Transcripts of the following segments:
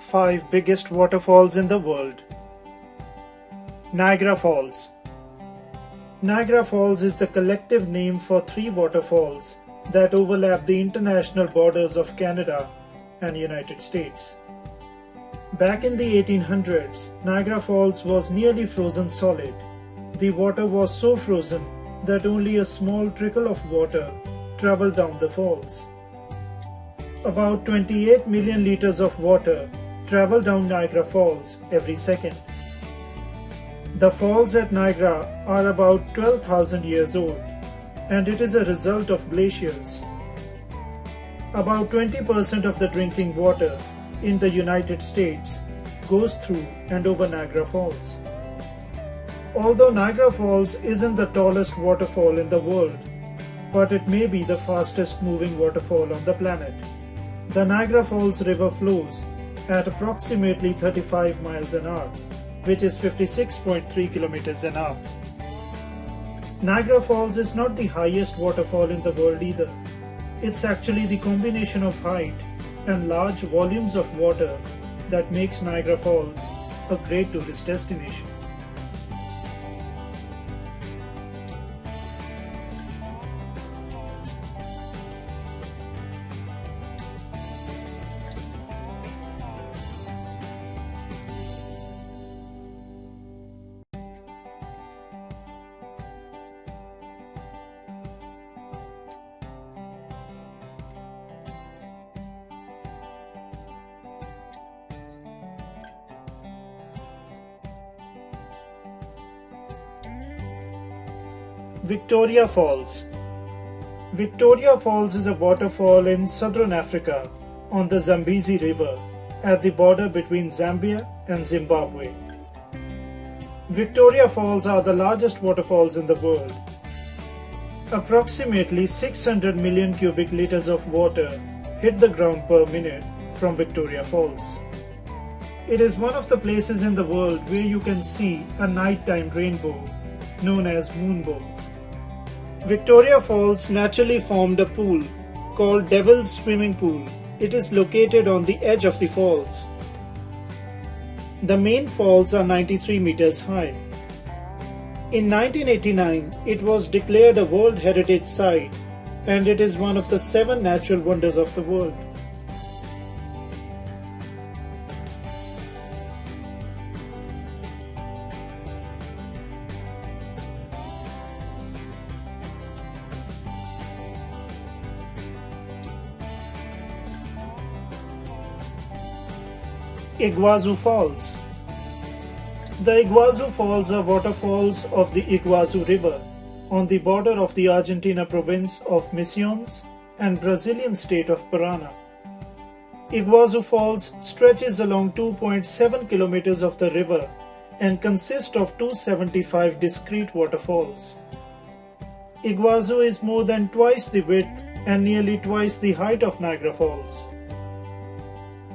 5 biggest waterfalls in the world. Niagara Falls. Niagara Falls is the collective name for 3 waterfalls that overlap the international borders of Canada and United States. Back in the 1800s, Niagara Falls was nearly frozen solid. The water was so frozen that only a small trickle of water traveled down the falls. About 28 million liters of water travel down Niagara Falls every second. The falls at Niagara are about 12,000 years old, and it is a result of glaciers. About 20% of the drinking water in the United States goes through and over Niagara Falls. Although Niagara Falls isn't the tallest waterfall in the world, but it may be the fastest moving waterfall on the planet. The Niagara Falls River flows at approximately 35 miles an hour, which is 56.3 kilometers an hour. Niagara Falls is not the highest waterfall in the world either. It's actually the combination of height and large volumes of water that makes Niagara Falls a great tourist destination. Victoria Falls. Victoria Falls is a waterfall in southern Africa on the Zambezi River at the border between Zambia and Zimbabwe. Victoria Falls are the largest waterfalls in the world. Approximately 600 million cubic liters of water hit the ground per minute from Victoria Falls. It is one of the places in the world where you can see a nighttime rainbow known as Moonbow. Victoria Falls naturally formed a pool called Devil's Swimming Pool. It is located on the edge of the falls. The main falls are 93 meters high. In 1989, it was declared a World Heritage Site, and it is one of the 7 natural wonders of the world. Iguazu Falls. The Iguazu Falls are waterfalls of the Iguazu River on the border of the Argentina province of Misiones and Brazilian state of Parana. Iguazu Falls stretches along 2.7 kilometers of the river and consists of 275 discrete waterfalls. Iguazu is more than twice the width and nearly twice the height of Niagara Falls.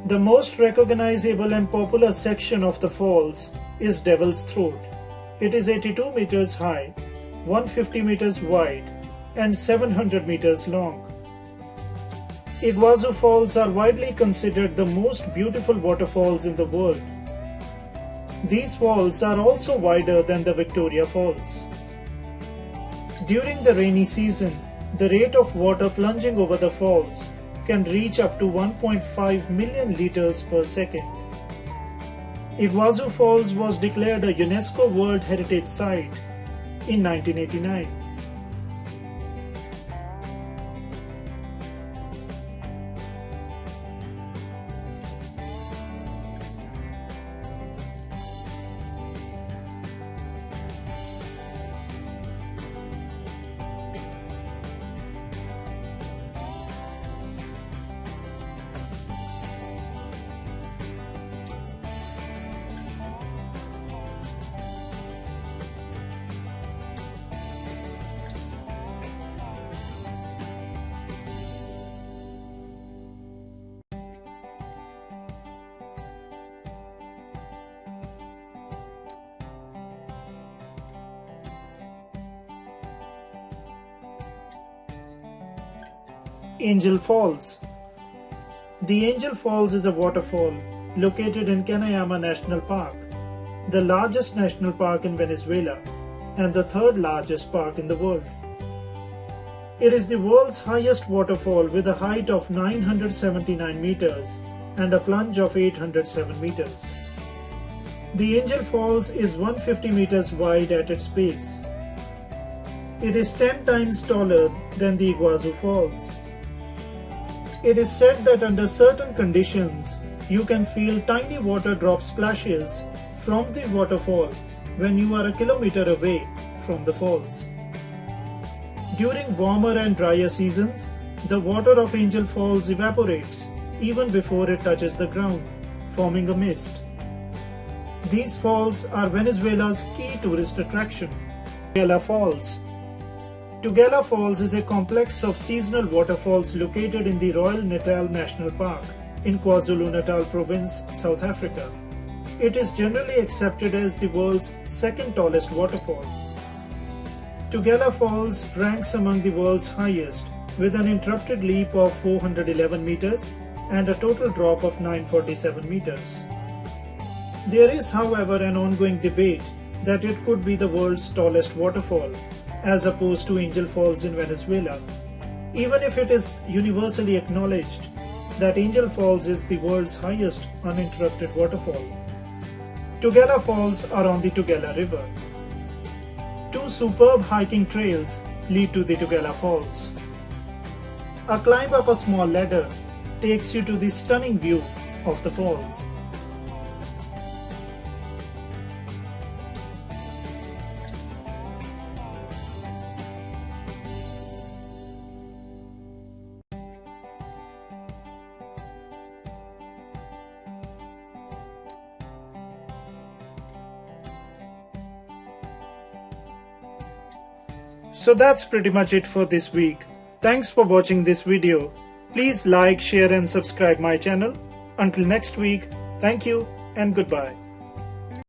The most recognizable and popular section of the falls is Devil's Throat. It is 82 meters high, 150 meters wide, and 700 meters long. Iguazu Falls are widely considered the most beautiful waterfalls in the world. These falls are also wider than the Victoria Falls. During the rainy season, the rate of water plunging over the falls can reach up to 1.5 million liters per second. Iguazu Falls was declared a UNESCO World Heritage Site in 1989. Angel Falls. The Angel Falls is a waterfall located in Canaima National Park, the largest national park in Venezuela and the third largest park in the world. It is the world's highest waterfall with a height of 979 meters and a plunge of 807 meters. The Angel Falls is 150 meters wide at its base. It is 10 times taller than the Iguazu Falls. It is said that under certain conditions, you can feel tiny water drop splashes from the waterfall when you are a kilometer away from the falls. During warmer and drier seasons, the water of Angel Falls evaporates even before it touches the ground, forming a mist. These falls are Venezuela's key tourist attraction. Tugela Falls. Tugela Falls is a complex of seasonal waterfalls located in the Royal Natal National Park in KwaZulu-Natal Province, South Africa. It is generally accepted as the world's second tallest waterfall. Tugela Falls ranks among the world's highest, with an interrupted leap of 411 meters and a total drop of 947 meters. There is, however, an ongoing debate that it could be the world's tallest waterfall, as opposed to Angel Falls in Venezuela, even if it is universally acknowledged that Angel Falls is the world's highest uninterrupted waterfall. Tugela Falls are on the Tugela River. Two superb hiking trails lead to the Tugela Falls. A climb up a small ladder takes you to the stunning view of the falls. So that's pretty much it for this week. Thanks for watching this video. Please like, share and subscribe my channel. Until next week, thank you and goodbye.